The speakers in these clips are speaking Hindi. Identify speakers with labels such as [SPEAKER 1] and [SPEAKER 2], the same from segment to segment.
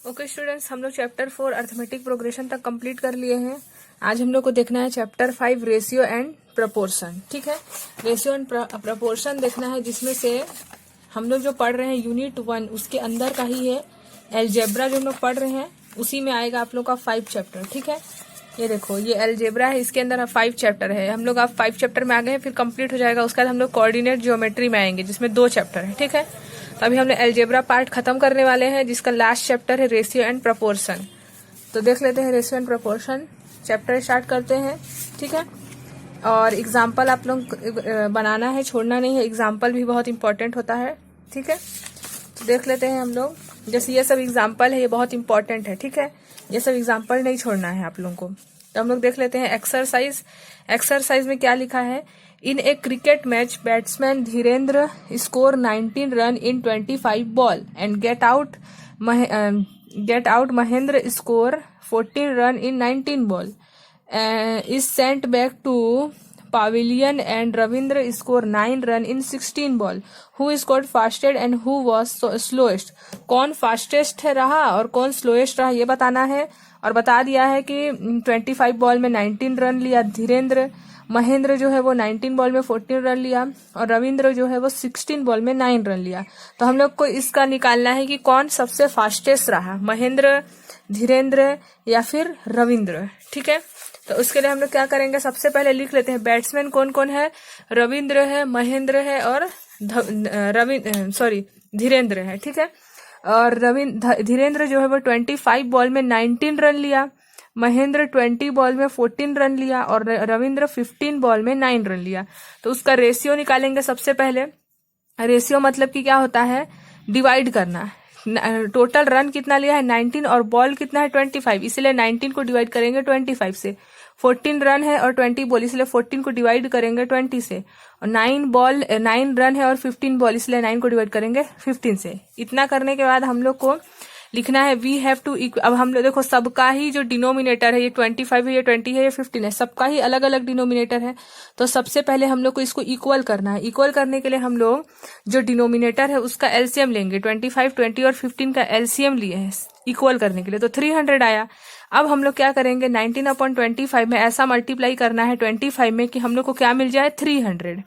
[SPEAKER 1] ओके स्टूडेंट्स, हम लोग चैप्टर 4 अर्थमेटिक प्रोग्रेशन तक कंप्लीट कर लिए हैं। आज हम लोग को देखना है चैप्टर 5 रेशियो एंड प्रपोर्शन। ठीक है, रेशियो एंड प्रपोर्शन देखना है, जिसमें से हम लोग जो पढ़ रहे हैं यूनिट 1 उसके अंदर का ही है। एलजेब्रा जो हम लोग पढ़ रहे हैं उसी में आएगा आप लोग का 5 चैप्टर। ठीक है, ये देखो ये एलजेब्रा है, इसके अंदर 5 चैप्टर है। हम लोग आप 5 चैप्टर में आ गए हैं, फिर कंप्लीट हो जाएगा। उसके बाद हम लोग कोऑर्डिनेट ज्योमेट्री में आएंगे, जिसमें 2 चैप्टर है। ठीक है, तो अभी हमने एलजेब्रा पार्ट खत्म करने वाले हैं, जिसका लास्ट चैप्टर है रेशियो एंड प्रपोर्शन। तो देख लेते हैं ratio and proportion chapter start करते हैं। ठीक है, और एग्जाम्पल आप लोग बनाना है, छोड़ना नहीं है। एग्जाम्पल भी बहुत इंपॉर्टेंट होता है। ठीक है, तो देख लेते हैं हम लोग। जैसे ये सब एग्जाम्पल है, ये बहुत इंपॉर्टेंट है। ठीक है, ये सब एग्जाम्पल नहीं छोड़ना है आप लोगों को। तो हम लोग देख लेते हैं एक्सरसाइज। एक्सरसाइज में क्या लिखा है? In a cricket match batsman Dhirendra score 19 run in 25 ball and get out Mahendra score 14 run in 19 ball is sent back to pavilion and Ravindra score 9 run in 16 ball. Who scored fastest and who was slowest? कौन फास्टेस्ट रहा और कौन स्लोएस्ट रहा, ये बताना है। और बता दिया है कि 25 बॉल में 19 रन लिया धीरेन्द्र, महेंद्र जो है वो 19 बॉल में 14 रन लिया, और रविंद्र जो है वो 16 बॉल में 9 रन लिया। तो हम लोग को इसका निकालना है कि कौन सबसे फास्टेस्ट रहा, महेंद्र, धीरेन्द्र या फिर रविंद्र। ठीक है, तो उसके लिए हम लोग क्या करेंगे, सबसे पहले लिख लेते हैं बैट्समैन कौन कौन है। रविंद्र है, महेंद्र है और धीरेन्द्र है। ठीक है, और धीरेन्द्र जो है वो 25 बॉल में 19 रन लिया, महेंद्र 20 बॉल में 14 रन लिया और रविंद्र 15 बॉल में 9 रन लिया। तो उसका रेशियो निकालेंगे सबसे पहले। रेशियो मतलब कि क्या होता है, डिवाइड करना। टोटल रन कितना लिया है 19 और बॉल कितना है 25, इसलिए 19 को डिवाइड करेंगे 25 से। 14 रन है और 20 बॉल, इसलिए 14 को डिवाइड करेंगे 20 से। और 9 रन है और 15 बॉल, इसलिए 9 को डिवाइड करेंगे 15 से। इतना करने के बाद हम लोग को लिखना है वी हैव टू। अब हम लोग देखो सबका ही जो डिनोमिनेटर है, ये 25 है, ये 20 है, ये 15 है, सबका ही अलग अलग डिनोमिनेटर है। तो सबसे पहले हम लोग को इसको इक्वल करना है। इक्वल करने के लिए हम लोग जो डिनोमिनेटर है उसका एलसीएम लेंगे। 25, 20 और 15 का एलसीएम लिए हैं इक्वल करने के लिए, तो 300 आया। अब हम लोग क्या करेंगे, 19/25 में ऐसा मल्टीप्लाई करना है 25 में कि हम लोग को क्या मिल जाए 300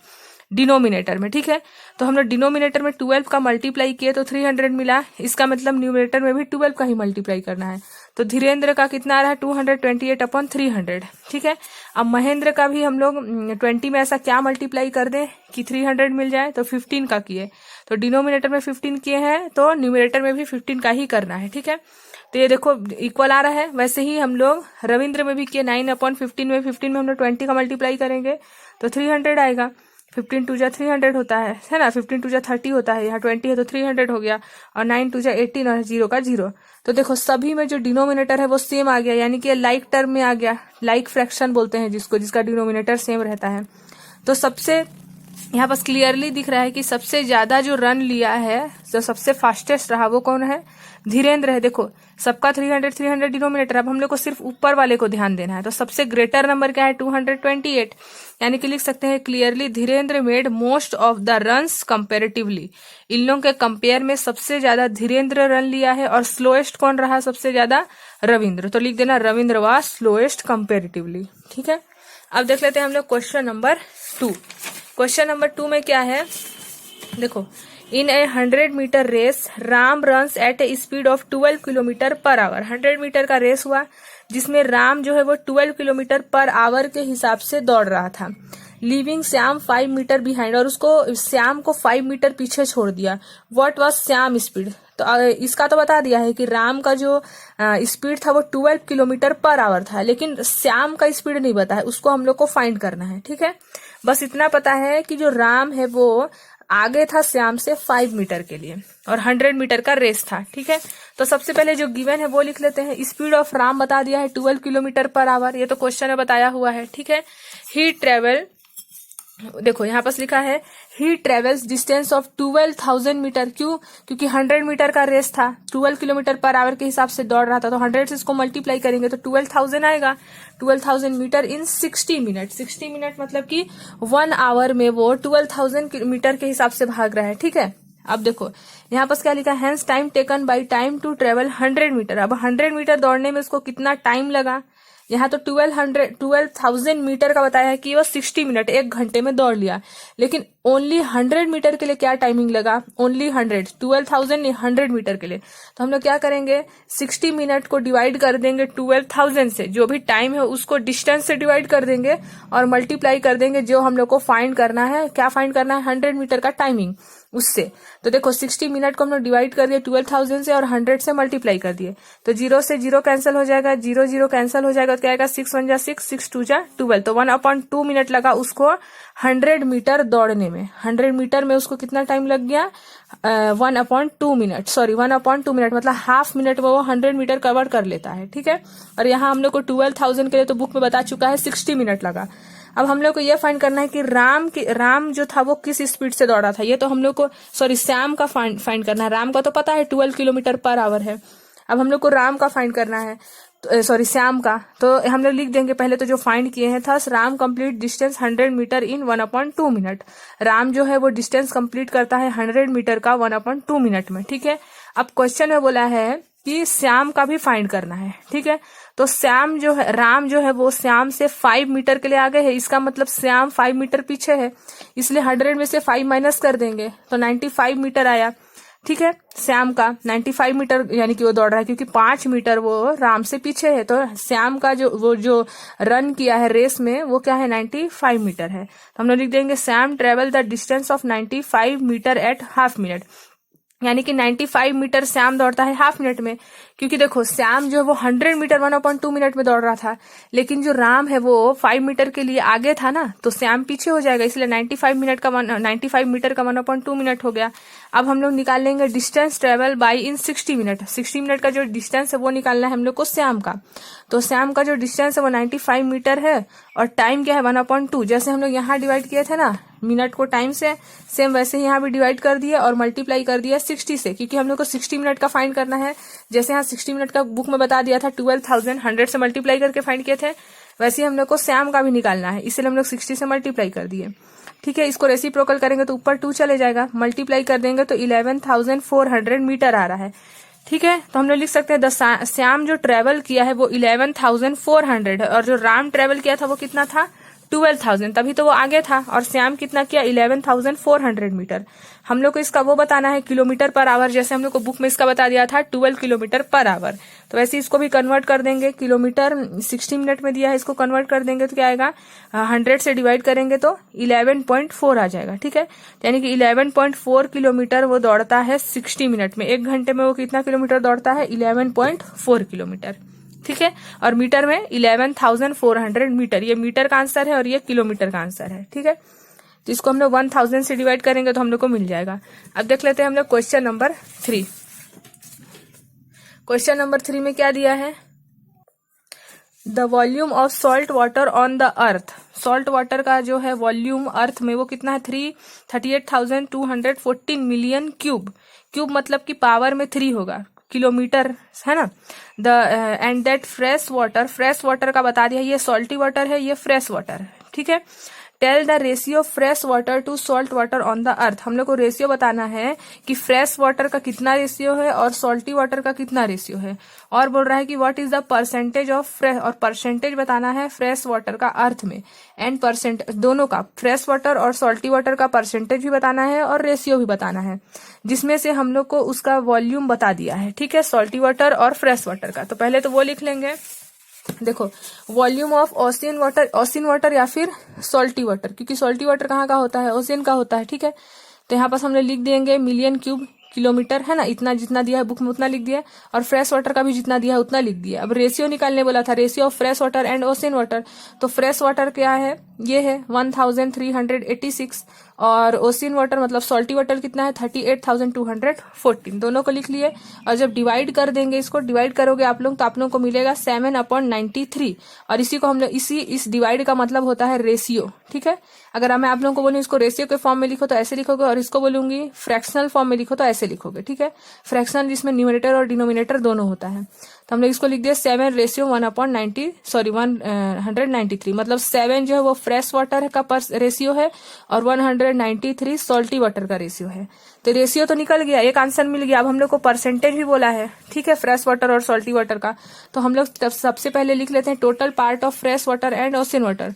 [SPEAKER 1] डिनोमिनेटर में। ठीक है, तो हम लोग डिनोमिनेटर में 12 का मल्टीप्लाई किए तो 300 मिला। इसका मतलब न्यूमरेटर में भी 12 का ही मल्टीप्लाई करना है। तो धीरेन्द्र का कितना आ रहा है 228/300। ठीक है, अब महेंद्र का भी हम लोग 20 में ऐसा क्या मल्टीप्लाई कर दें कि 300 मिल जाए, तो 15 का किए। तो डिनोमिनेटर में 15 किए हैं तो न्यूमरेटर में भी 15 का ही करना है। ठीक है, तो ये देखो इक्वल आ रहा है। वैसे ही हम लोग रविंद्र में भी किए 9/15 में 15 में हम लोग 20 का मल्टीप्लाई करेंगे तो 300 आएगा। 15 2 जा 300 होता है ना, 15 2 जा 30 होता है, यहाँ 20 है तो 300 हो गया, और 9 2 जा 18 और 0 का 0। तो देखो सभी में जो डिनोमिनेटर है वो सेम आ गया, यानी कि लाइक टर्म में आ गया। लाइक फ्रैक्शन बोलते हैं जिसको, जिसका डिनोमिनेटर सेम रहता है। तो सबसे यहाँ पास क्लियरली दिख रहा है कि सबसे ज्यादा जो रन लिया है, जो सबसे फास्टेस्ट रहा वो कौन है, धीरेन्द्र है। देखो सबका 300 डिनोमिनेटर। अब हम लोग को सिर्फ ऊपर वाले को ध्यान देना है। तो सबसे ग्रेटर नंबर क्या है 228, यानी कि लिख सकते हैं clearly Dhirendra made most of the runs comparatively. इन लोगों के कंपेयर में सबसे ज्यादा धीरेन्द्र रन लिया है, और स्लोएस्ट कौन रहा सबसे ज्यादा, रविंद्र। तो लिख देना रविंद्र वाज स्लोएस्ट कंपेरेटिवली। ठीक है, अब देख लेते हैं हम लोग क्वेश्चन नंबर 2। क्वेश्चन नंबर 2 में क्या है, देखो in a 100 metre race Ram runs at a speed of 12 kilometre per hour. 100 metre का रेस हुआ जिसमें राम जो है वो 12 किलोमीटर पर आवर के हिसाब से दौड़ रहा था। लीविंग श्याम 5 मीटर बिहाइंड, और उसको श्याम को 5 मीटर पीछे छोड़ दिया। What was Shyam speed? तो इसका तो बता दिया है कि राम का जो स्पीड था वो 12 किलोमीटर पर आवर था, लेकिन श्याम का स्पीड नहीं पता है, उसको हम लोग को फाइंड करना है। ठीक है, बस इतना पता है कि जो राम है वो आगे था श्याम से 5 मीटर के लिए, और 100 मीटर का रेस था। ठीक है, तो सबसे पहले जो गिवन है वो लिख लेते हैं। स्पीड ऑफ राम बता दिया है 12 किलोमीटर पर आवर, ये तो क्वेश्चन में बताया हुआ है। ठीक है, ही ट्रेवल, देखो यहाँ पास लिखा है he travels distance of 12,000 metre. क्यों? क्योंकि 100 मीटर का रेस था, 12 किलोमीटर पर आवर के हिसाब से दौड़ रहा था, तो 100 से इसको मल्टीप्लाई करेंगे तो 12,000 आएगा। 12,000 मीटर इन 60 मिनट। 60 मिनट मतलब कि 1 आवर में वो 12,000 मीटर के हिसाब से भाग रहा है। ठीक है, अब देखो यहाँ पर क्या लिखा है, hence time taken by time to travel 100 metre. अब 100 मीटर दौड़ने में उसको कितना टाइम लगा, यहाँ तो 12,000 मीटर का बताया है कि वो 60 मिनट 1 घंटे में दौड़ लिया, लेकिन ओनली 100 मीटर के लिए क्या टाइमिंग लगा, ओनली 100, 12,000 100 मीटर के लिए। तो हम लोग क्या करेंगे, 60 मिनट को डिवाइड कर देंगे 12,000 से, जो भी टाइम है उसको डिस्टेंस से डिवाइड कर देंगे और मल्टीप्लाई कर देंगे जो हम लोग को फाइंड करना है। क्या फाइंड करना है, 100 मीटर का टाइमिंग उससे। तो देखो 60 मिनट को हम लोग डिवाइड कर दिए 12,000 से और 100 से मल्टीप्लाई कर दिए, तो 0 से 0 कैंसिल हो जाएगा, 0 0 कैंसिल हो जाएगा, तो क्या आएगा 6 1 जा 6, 6 2 जा 12। तो 1/2 मिनट लगा उसको 100 मीटर दौड़ने में। 100 मीटर में उसको कितना टाइम लग गया, 1/2 मिनट, सॉरी 1/2 मिनट, मतलब हाफ मिनट में वो 100 मीटर कवर कर लेता है। ठीक है, और यहाँ हम लोग को 12,000 के लिए तो बुक में बता चुका है 60 मिनट लगा। अब हम लोग को ये फाइंड करना है कि राम जो था वो किस स्पीड से दौड़ा था। ये तो हम लोग को, सॉरी श्याम का फाइंड करना है। राम का तो पता है 12 किलोमीटर पर आवर है। अब हम लोग को राम का फाइंड करना है, सॉरी श्याम का। तो हम लोग लिख देंगे पहले तो जो फाइंड किए हैं था, राम कंप्लीट डिस्टेंस 100 मीटर इन 1/2 मिनट। राम जो है वो डिस्टेंस कंप्लीट करता है 100 मीटर का 1/2 मिनट में। ठीक है, अब क्वेश्चन में बोला है कि श्याम का भी फाइंड करना है। ठीक है, तो श्याम जो है, राम जो है वो श्याम से 5 मीटर के लिए आगे है, इसका मतलब श्याम 5 मीटर पीछे है, इसलिए 100 में से 5 माइनस कर देंगे तो 95 मीटर आया। ठीक है, श्याम का 95 मीटर यानी कि वो दौड़ रहा है, क्योंकि 5 मीटर वो राम से पीछे है। तो श्याम का जो रन किया है रेस में वो क्या है, 95 मीटर है। तो हम लोग लिख देंगे Shyam travel the distance of 95 metre at half minute, यानी कि 95 मीटर श्याम दौड़ता है हाफ मिनट में। क्योंकि देखो श्याम जो है वो 100 मीटर 1/2 मिनट में दौड़ रहा था, लेकिन जो राम है वो 5 मीटर के लिए आगे था ना, तो श्याम पीछे हो जाएगा, इसलिए 95 मीटर का 1/2 मिनट हो गया। अब हम लोग निकाल लेंगे distance travel by in 60 minute. 60 minute का जो डिस्टेंस है वो निकालना है हम लोग को श्याम का। तो श्याम का जो डिस्टेंस है वो 95 मीटर है और टाइम क्या है 1/2। जैसे हम लोग यहाँ डिवाइड किए थे ना मिनट को टाइम से, सेम वैसे ही यहाँ भी डिवाइड कर दिया और मल्टीप्लाई कर दिया 60 से, क्योंकि हम लोग को 60 मिनट का फाइंड करना है। जैसे यहाँ 60 मिनट का बुक में बता दिया था 12,000 100 से मल्टीप्लाई करके फाइंड किए थे, वैसे ही हम लोग को श्याम का भी निकालना है, इसलिए हम लोग 60 से मल्टीप्लाई कर दिए। ठीक है, इसको रेसिप्रोकल करेंगे तो ऊपर 2 चले जाएगा, मल्टीप्लाई कर देंगे तो 11,400 मीटर आ रहा है। ठीक है, तो हम लोग लिख सकते हैं श्याम जो ट्रेवल किया है वो 11,400 है और जो राम ट्रेवल किया था वो कितना था, 12,000, तभी तो वो आगे था। और श्याम कितना किया, 11,400 मीटर। हम लोग को इसका वो बताना है किलोमीटर पर आवर, जैसे हम लोग को बुक में इसका बता दिया था 12 किलोमीटर पर आवर, तो वैसे इसको भी कन्वर्ट कर देंगे। किलोमीटर 60 मिनट में दिया है, इसको कन्वर्ट कर देंगे तो क्या आएगा, 100 से डिवाइड करेंगे तो 11.4 आ जाएगा। ठीक है, यानी कि 11.4 किलोमीटर वो दौड़ता है 60 मिनट में। 1 घंटे में वो कितना किलोमीटर दौड़ता है, 11.4 किलोमीटर। ठीक है, और मीटर में 11,400 मीटर, ये मीटर का आंसर है और ये किलोमीटर का आंसर है। ठीक है, तो इसको हम लोग 1000 से डिवाइड करेंगे तो हम लोग को मिल जाएगा। अब देख लेते हैं हम लोग क्वेश्चन नंबर 3। क्वेश्चन नंबर 3 में क्या दिया है, the volume of salt water on the earth. Salt water का जो है वॉल्यूम अर्थ में वो कितना है, 38,214 मिलियन क्यूब। क्यूब मतलब कि पावर में 3 होगा, किलोमीटर है ना। The end that fresh water का बता दिया, ये सॉल्टी वाटर है, ये फ्रेश वाटर है। ठीक है, tell the ratio fresh water to salt water on the earth. हम लोग को रेशियो बताना है कि फ्रेश वाटर का कितना रेशियो है और सॉल्टी वाटर का कितना रेशियो है। और बोल रहा है कि what is the percentage of fresh, और परसेंटेज बताना है फ्रेश वाटर का अर्थ में, एंड परसेंट दोनों का, फ्रेश वाटर और सॉल्टी वाटर का परसेंटेज भी बताना है और रेशियो भी बताना है, जिसमें से हम लोग को उसका वॉल्यूम बता दिया है। ठीक है, सॉल्टी वाटर और फ्रेश वाटर का। तो पहले तो वो लिख लेंगे। देखो वॉल्यूम ऑफ ओशियन वाटर या फिर सॉल्टी वाटर, क्योंकि सॉल्टी वाटर कहाँ का होता है, ओशियन का होता है। ठीक है, तो यहाँ पास हमने लिख देंगे मिलियन क्यूब किलोमीटर है ना, इतना जितना दिया है बुक में उतना लिख दिया, और फ्रेश वाटर का भी जितना दिया है उतना लिख दिया। अब रेशियो निकालने बोला था, ratio of fresh water and ocean water. तो फ्रेश वाटर क्या है, ये है 1386, और ओशियन वाटर मतलब सॉल्टी वाटर कितना है 38,214। दोनों को लिख लिए, और जब डिवाइड कर देंगे, इसको डिवाइड करोगे आप लोग तो आप लोग को मिलेगा 7/93, और इसी को हम लोग इस डिवाइड का मतलब होता है रेशियो। ठीक है, अगर मैं आप लोगों को बोलूँ इसको रेशियो के फॉर्म में लिखो तो ऐसे लिखोगे, और इसको बोलूंगी फ्रैक्शनल फॉर्म में लिखो तो ऐसे लिखोगे। ठीक है, फ्रैक्शनल जिसमें न्यूमरेटर और डिनोमिनेटर दोनों होता है। तो हम लोग इसको लिख दिया 7:193, मतलब 7 जो है वो फ्रेश वाटर का रेशियो है और 193 सॉल्टी वाटर का रेशियो है। तो रेशियो तो निकल गया, एक आंसर मिल गया। अब हम लोग को परसेंटेज भी बोला है, ठीक है, फ्रेश वाटर और सॉल्टी वाटर का। तो हम लोग सबसे पहले लिख लेते हैं total part of fresh water and ocean water.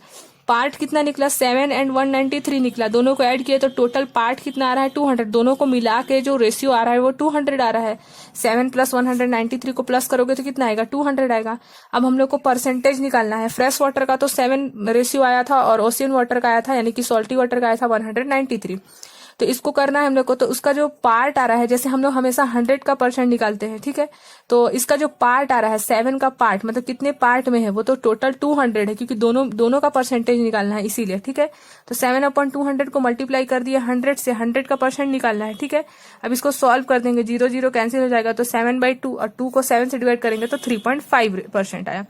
[SPEAKER 1] Part कितना निकला 7 एंड 193 निकला, दोनों को ऐड किए तो टोटल पार्ट कितना आ रहा है 200। दोनों को मिला के जो रेशियो आ रहा है वो 200 आ रहा है। 7 + 193 को प्लस करोगे तो कितना आएगा 200 आएगा। अब हम लोग को परसेंटेज निकालना है। फ्रेश वाटर का तो 7 रेशियो आया था और ओशियन वाटर का आया था, यानी कि सॉल्टी वाटर का आया था 193। तो इसको करना है हम लोग को। तो उसका जो पार्ट आ रहा है, जैसे हम लोग हमेशा 100 का परसेंट निकालते हैं, ठीक है, तो इसका जो पार्ट आ रहा है 7 का पार्ट, मतलब कितने पार्ट में है वो तो टोटल 200 है, क्योंकि दोनों का परसेंटेज निकालना है इसीलिए, ठीक है। तो 7/200 को मल्टीप्लाई कर दिया 100 से, 100 का परसेंट निकालना है, ठीक है। अब इसको सॉल्व कर देंगे, 0 0 कैंसिल हो जाएगा, तो 7/2 और 2 को 7 से डिवाइड करेंगे तो 3.5% आया।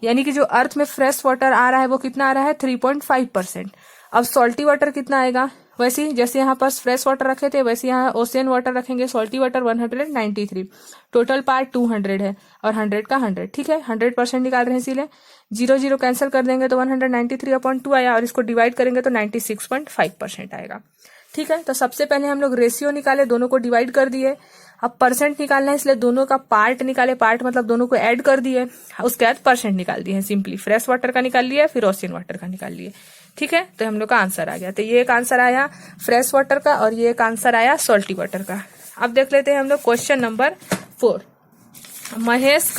[SPEAKER 1] यानी कि जो अर्थ में फ्रेश वाटर आ रहा है वो कितना आ रहा है 3.5%। अब सॉल्टी वाटर कितना आएगा, वैसे ही जैसे यहाँ पर फ्रेश वाटर रखे थे वैसे यहाँ ओशियन वाटर रखेंगे। सॉल्टी वाटर 193, टोटल पार्ट 200 है और 100 का 100, ठीक है, 100% निकाल रहे हैं इसीलिए। 0 0 कैंसिल कर देंगे तो 193/2 आया और इसको डिवाइड करेंगे तो 96.5% आएगा, ठीक है। तो सबसे पहले हम लोग रेशियो निकाले, दोनों को डिवाइड कर दिए। अब परसेंट निकालना है इसलिए दोनों का पार्ट निकाले, पार्ट मतलब दोनों को ऐड कर दिए, उसके बाद परसेंट निकाल दिए। सिंपली फ्रेश वाटर का निकाल लिया, फिर ओशियन वाटर का निकाल लिए, ठीक है। तो हम लोग का आंसर आ गया। तो ये एक आंसर आया फ्रेश वाटर का और ये एक आंसर आया सॉल्टी वाटर का। अब देख लेते हैं हम लोग question number 4। Mahesh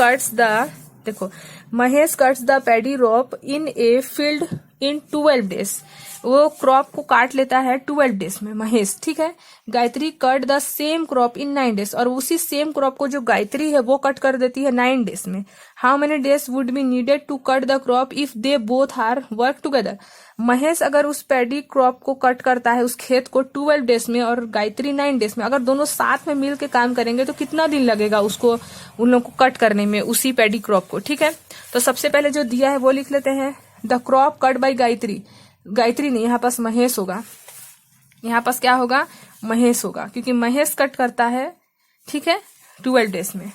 [SPEAKER 1] cuts the paddy crop in a field in 12 days. वो क्रॉप को काट लेता है 12 डेज में महेश, ठीक है। Gayatri cut the same crop in 9 days, और उसी सेम क्रॉप को जो गायत्री है वो कट कर देती है 9 डेज में। How many days would be needed to cut the crop if they both are work together. Mahesh अगर उस पैडी क्रॉप को कट करता है, उस खेत को 12 डेज में और गायत्री 9 डेज में, अगर दोनों साथ में मिल के काम करेंगे तो कितना दिन लगेगा उसको, उन लोगों को कट करने में, उसी पैडी क्रॉप को, ठीक है। तो सबसे पहले जो दिया है वो लिख लेते हैं। The crop cut by Gayatri, Gayatri नहीं, यहाँ पास महेश होगा, यहाँ पास क्या होगा महेश होगा, क्योंकि महेश कट करता है, ठीक है, 12 डेज में।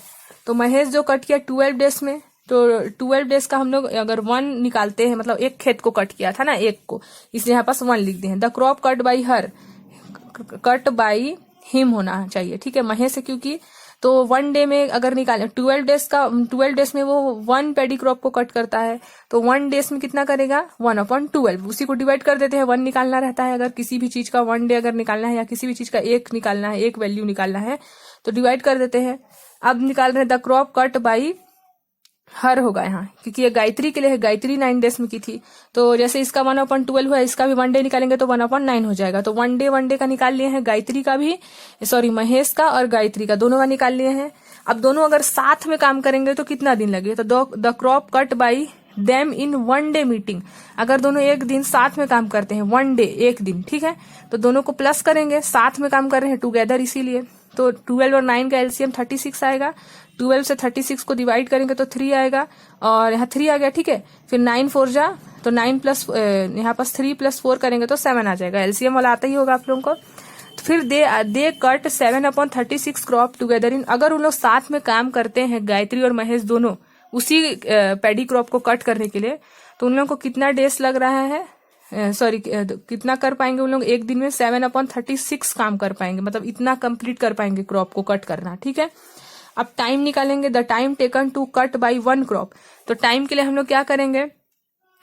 [SPEAKER 1] तो महेश जो कट किया 12 डेज में, तो 12 डेज का हम लोग अगर 1 निकालते हैं, मतलब एक खेत को कट किया था ना, एक को, इसलिए यहाँ पास 1 लिख दिए हैं। The crop cut by her, cut by him होना चाहिए, ठीक है, महेश है क्योंकि। तो 1 डे में अगर निकाले 12 डेज में वो 1 पैडी क्रॉप को कट करता है, तो 1 डेज में कितना करेगा 1/12, उसी को डिवाइड कर देते हैं। 1 निकालना रहता है, अगर किसी भी चीज का 1 डे अगर निकालना है या किसी भी चीज का 1 निकालना है, 1 वैल्यू निकालना है तो डिवाइड कर देते हैं। अब निकाल रहे हैं the crop cut by her होगा यहाँ, क्योंकि ये गायत्री के लिए है, गायत्री 9 डेज में की थी। तो जैसे इसका 1/12 हुआ, इसका भी 1 डे निकालेंगे तो 1/9 हो जाएगा। तो 1 डे का निकाल लिए हैं, गायत्री का भी, सॉरी महेश का और गायत्री का, दोनों का निकाल लिए हैं। अब दोनों अगर साथ में काम करेंगे तो कितना दिन लगेगा, तो the crop cut by them in 1 day meeting. अगर दोनों एक दिन साथ में काम करते हैं, 1 डे एक दिन, ठीक है, तो दोनों को प्लस करेंगे, साथ में काम कर रहे हैं टुगेदर इसीलिए। तो 12 और 9 का एलसीएम 36 आएगा। 12 से 36 को डिवाइड करेंगे तो 3 आएगा, और यहाँ 3 आ गया, ठीक है। फिर 9 4 जा, तो 9 प्लस यहाँ पास 3 + 4 करेंगे तो 7 आ जाएगा। एलसीएम वाला आता ही होगा आप लोगों को। तो फिर दे कट 7/36 क्रॉप टुगेदर इन। अगर उन लोग साथ में काम करते हैं, गायत्री और महेश दोनों, उसी पैडी क्रॉप को कट करने के लिए, तो उन लोगों को कितना डेज लग रहा है, सॉरी कितना कर पाएंगे उन लोग एक दिन में 7/36 काम कर पाएंगे, मतलब इतना कंप्लीट कर पाएंगे क्रॉप को कट करना, ठीक है। अब टाइम निकालेंगे, the time taken to cut by 1 crop. तो टाइम के लिए हम लोग क्या करेंगे,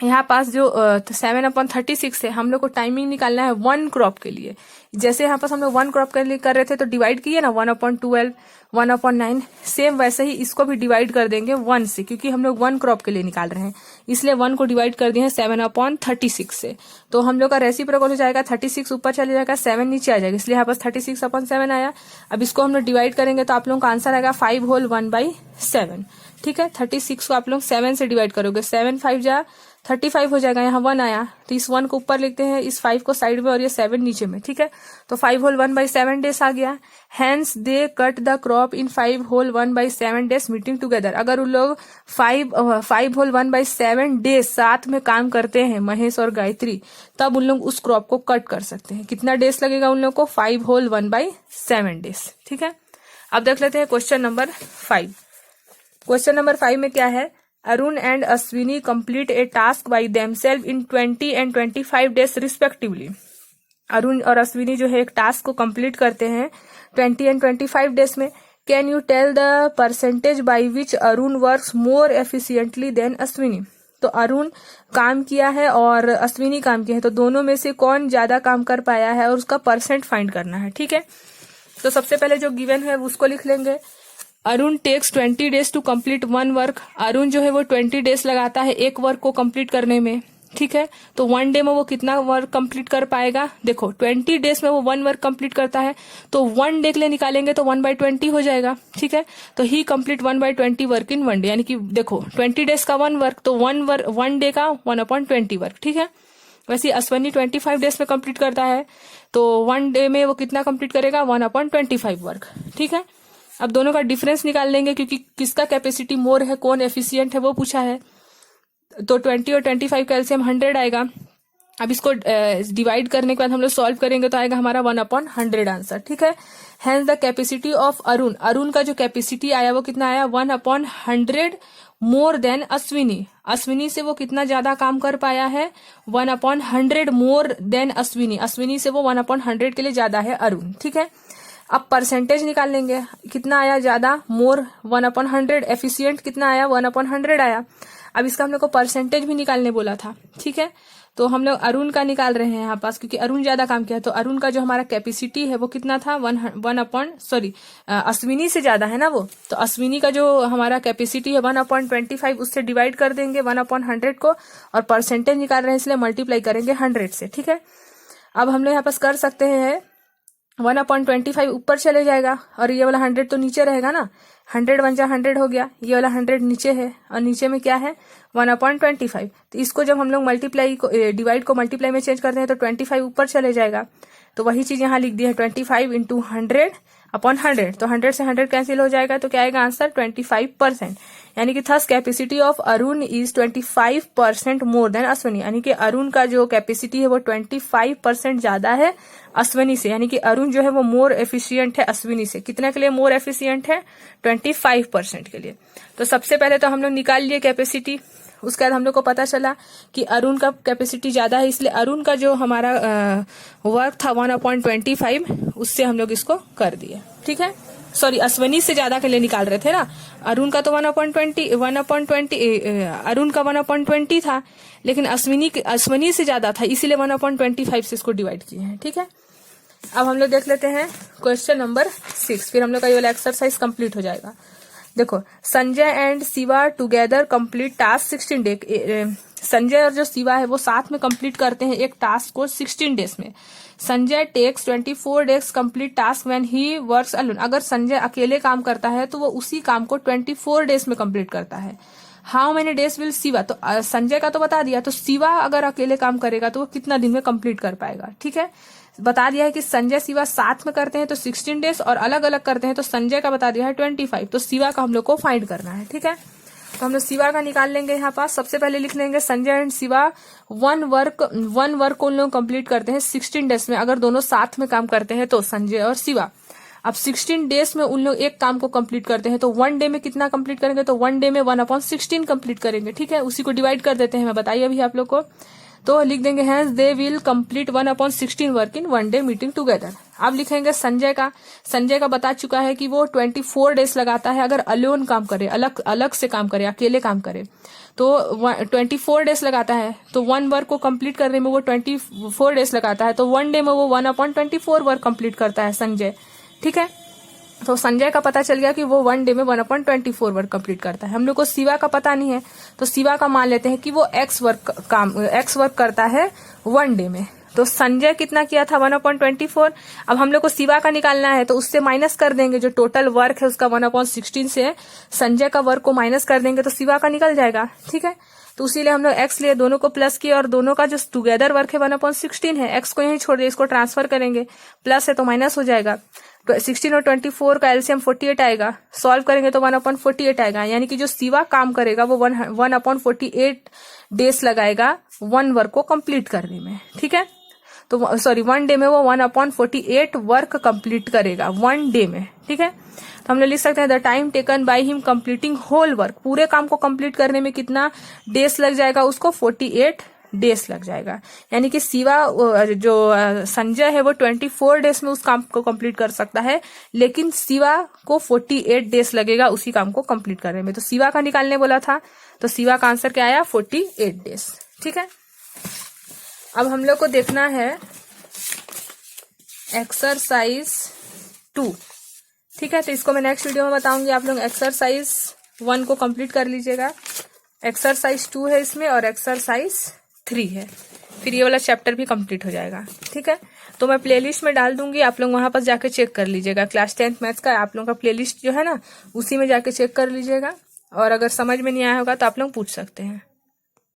[SPEAKER 1] यहाँ पास जो 7/36 है, हम लोग को टाइमिंग निकालना है 1 क्रॉप के लिए। जैसे यहाँ पास हम लोग 1 क्रॉप के लिए कर रहे थे तो डिवाइड किए ना 1/12, 1/9, सेम वैसे ही इसको भी डिवाइड कर देंगे 1 से, क्योंकि हम लोग 1 क्रॉप के लिए निकाल रहे हैं, इसलिए 1 को डिवाइड कर दिए हैं 7/36 से। तो हम लोग का रेसिप्रोकल हो जाएगा, 36 ऊपर चले जाएगा, 7 नीचे आ जाएगा, इसलिए यहाँ पास 36/7 आया। अब इसको हम लोग डिवाइड करेंगे तो आप लोगों का आंसर आएगा 5 होल 1/7, ठीक है। 36 को आप लोग 7 से डिवाइड करोगे, 7 5 जा 35 हो जाएगा, यहाँ 1 आया, तो इस 1 को ऊपर लिखते हैं, इस 5 को साइड में और ये 7 नीचे में, ठीक है। तो 5 होल 1/7 डेज आ गया। Hence they cut the crop in 5 whole 1/7 days meeting together. अगर उन लोग 5 होल 1/7 डेज साथ में काम करते हैं, महेश और गायत्री, तब उन लोग उस क्रॉप को कट कर सकते हैं। कितना डेज लगेगा उन लोग को, 5 होल 1/7 डेज, ठीक है। अब देख लेते हैं क्वेश्चन नंबर 5। क्वेश्चन नंबर 5 में क्या है, Arun and Ashwini complete a task by themselves in 20 and 25 days respectively. Arun और अश्विनी जो है एक टास्क को कंप्लीट करते हैं 20 and 25 डेज में। Can you tell the percentage by which Arun works more efficiently than Ashwini. तो अरुण काम किया है और अश्विनी काम किया है, तो दोनों में से कौन ज्यादा काम कर पाया है और उसका परसेंट फाइंड करना है। ठीक है, तो सबसे पहले जो गिवन है उसको लिख लेंगे। Arun takes 20 days to complete one work. Arun जो है वो 20 डेज लगाता है एक वर्क को कंप्लीट करने में। ठीक है, तो 1 डे में वो कितना वर्क कंप्लीट कर पाएगा। देखो 20 डेज में वो 1 वर्क कंप्लीट करता है, तो 1 डे के लिए निकालेंगे तो 1/20 हो जाएगा। ठीक है, तो ही कंप्लीट 1/20 वर्क इन 1 डे, यानी कि देखो 20 डेज का 1 वर्क, तो 1 डे का 1/20 वर्क। ठीक है, वैसे अश्विनी 25 डेज में कंप्लीट करता है, तो 1 डे में वो कितना कंप्लीट करेगा, 1/25 वर्क। ठीक है, अब दोनों का डिफरेंस निकाल लेंगे, क्योंकि किसका कैपेसिटी मोर है, कौन एफिशिएंट है वो पूछा है। तो 20 और 25 का एलसीएम 100 आएगा। अब इसको डिवाइड करने के बाद हम लोग सॉल्व करेंगे तो आएगा हमारा 1/100 आंसर। ठीक है, hence the capacity of Arun, Arun का जो कैपेसिटी आया वो कितना आया, 1/100 मोर देन अश्विनी। अश्विनी से वो कितना ज्यादा काम कर पाया है, 1/100 मोर देन अश्विनी। अश्विनी से वो 1/100 के लिए ज्यादा है अरुण। ठीक है, अब परसेंटेज निकाल लेंगे, कितना आया ज्यादा, मोर 1/100, एफिशिएंट कितना आया, 1/100 आया। अब इसका हम लोग को परसेंटेज भी निकालने बोला था। ठीक है, तो हम लोग अरुण का निकाल रहे हैं यहाँ पास, क्योंकि अरुण ज्यादा काम किया। तो अरुण का जो हमारा कैपेसिटी है वो कितना था, अश्विनी से ज्यादा है ना वो, तो अश्विनी का जो हमारा कैपेसिटी है 1/25, उससे डिवाइड कर देंगे 1/100 को, और परसेंटेज निकाल रहे हैं इसलिए मल्टीप्लाई करेंगे 100 से। ठीक है, अब हम लोग यहाँ पास कर सकते हैं 1/25 ऊपर चले जाएगा और ये वाला 100 तो नीचे रहेगा ना, 100 × 100 हो गया, ये वाला 100 नीचे है और नीचे में क्या है 1/25। तो इसको जब हम लोग मल्टीप्लाई को डिवाइड को मल्टीप्लाई में चेंज करते हैं तो 25 ऊपर चले जाएगा। तो वही चीज यहाँ लिख दी है 25 × 100/100। तो 100 से 100 कैंसिल हो जाएगा, तो क्या आएगा आंसर 25%। यानी कि thus capacity of Arun is 25% more than Ashwini, यानी कि अरुण का जो कैपेसिटी है वो 25% ज्यादा है अश्विनी से। यानी कि अरुण जो है वो मोर एफिशिएंट है अश्विनी से। कितने के लिए मोर एफिशिएंट है, 25% के लिए। तो सबसे पहले तो हम लोग निकाल लिए कैपेसिटी, उसके बाद हम लोग को पता चला कि अरुण का कैपेसिटी ज्यादा है, इसलिए अरुण का जो हमारा वर्क था 1/25, उससे हम लोग इसको कर दिए। ठीक है, सॉरी अश्विनी से ज्यादा के लिए निकाल रहे थे ना, अरुण का तो 1/20 अरुण का 1/20 था, लेकिन अश्विनी से ज्यादा था, इसीलिए 1/25 से इसको डिवाइड किए हैं। ठीक है, अब हम लोग देख लेते हैं क्वेश्चन नंबर 6, फिर हम लोग का ये वाला एक्सरसाइज कंप्लीट हो जाएगा। देखो, Sanjay and Shiva together complete task 16 day. Sanjay और जो शिवा है वो साथ में कंप्लीट करते हैं एक टास्क को 16 डेज में। Sanjay takes 24 days complete task when he works alone. अगर संजय अकेले काम करता है तो वो उसी काम को 24 डेज में कंप्लीट करता है। How many days will Shiva, तो संजय का तो बता दिया, तो शिवा अगर अकेले काम करेगा तो वो कितना दिन में कंप्लीट कर पाएगा। ठीक है, बता दिया है कि संजय शिवा साथ में करते हैं तो 16 डेज, और अलग अलग करते हैं तो संजय का बता दिया है 25, तो शिवा का हम लोग को फाइंड करना है। ठीक है, तो हम लोग शिवा का निकाल लेंगे यहाँ पास। सबसे पहले लिख लेंगे Sanjay and Shiva one work उन लोग कंप्लीट करते हैं 16 डेज में। अगर दोनों साथ में काम करते हैं तो संजय और शिवा। अब 16 डेज में उन लोग एक काम को कंप्लीट करते हैं, तो 1 डे में कितना कंप्लीट करेंगे, तो 1 डे में 1/16 कंप्लीट करेंगे। ठीक है, उसी को डिवाइड कर देते हैं, मैं बताइए अभी आप लोग को। तो लिख देंगे hence they will complete 1/16 work in 1 day meeting together. अब लिखेंगे संजय का। संजय का बता चुका है कि वो 24 डेज लगाता है अगर अलोन काम करे, अलग से काम करे, अकेले काम करे, तो 24 डेज लगाता है। तो 1 वर्क को कंप्लीट करने में वो 24 डेज लगाता है, तो 1 डे में वो 1/24 वर्क कंप्लीट करता है संजय। ठीक है, तो संजय का पता चल गया कि वो 1 डे में 1/24 वर्क कंप्लीट करता है। हम लोग को शिवा का पता नहीं है, तो शिवा का मान लेते हैं कि वो एक्स वर्क करता है 1 डे में। तो संजय कितना किया था, 1/24। अब हम लोग को शिवा का निकालना है, तो उससे माइनस कर देंगे, जो टोटल वर्क है उसका 1/16 से संजय का वर्क को माइनस कर देंगे तो शिवा का निकल जाएगा। ठीक है, तो उसीलिए हम लोग एक्स लिए, दोनों को प्लस किए, और दोनों का जो टुगेदर वर्क है 1/16 है। एक्स को यहीं छोड़ दिए, इसको ट्रांसफर करेंगे, प्लस है तो माइनस हो जाएगा। 16 और 24 का एलसीएम 48 आएगा, सॉल्व करेंगे तो 1/48 आएगा। यानी कि जो शिवा काम करेगा वो 1/48 डेज लगाएगा 1 वर्क को कंप्लीट करने में। ठीक है, तो सॉरी 1 डे में वो 1/48 वर्क कंप्लीट करेगा 1 डे में, ठीक है। तो हम लोग लिख सकते हैं the time taken by him completing whole work, पूरे काम को कंप्लीट करने में कितना डेज लग जाएगा उसको, 48 डेज लग जाएगा। यानी कि शिवा जो संजय है वो 24 डेज में उस काम को कंप्लीट कर सकता है, लेकिन शिवा को 48 डेज लगेगा उसी काम को कंप्लीट करने में। तो शिवा का निकालने बोला था, तो शिवा का आंसर क्या आया, 48 डेज, ठीक है। अब हम लोग को देखना है एक्सरसाइज 2, ठीक है। तो इसको मैं नेक्स्ट वीडियो में बताऊंगी, आप लोग एक्सरसाइज 1 को कंप्लीट कर लीजिएगा। एक्सरसाइज 2 है इसमें और एक्सरसाइज 3 है, फिर ये वाला चैप्टर भी कंप्लीट हो जाएगा, ठीक है। तो मैं प्लेलिस्ट में डाल दूंगी, आप लोग वहां पर जाके चेक कर लीजिएगा। क्लास 10th मैथ्स का आप लोगों का प्लेलिस्ट जो है ना, उसी में जाके चेक कर लीजिएगा, और अगर समझ में नहीं आया होगा तो आप लोग पूछ सकते हैं।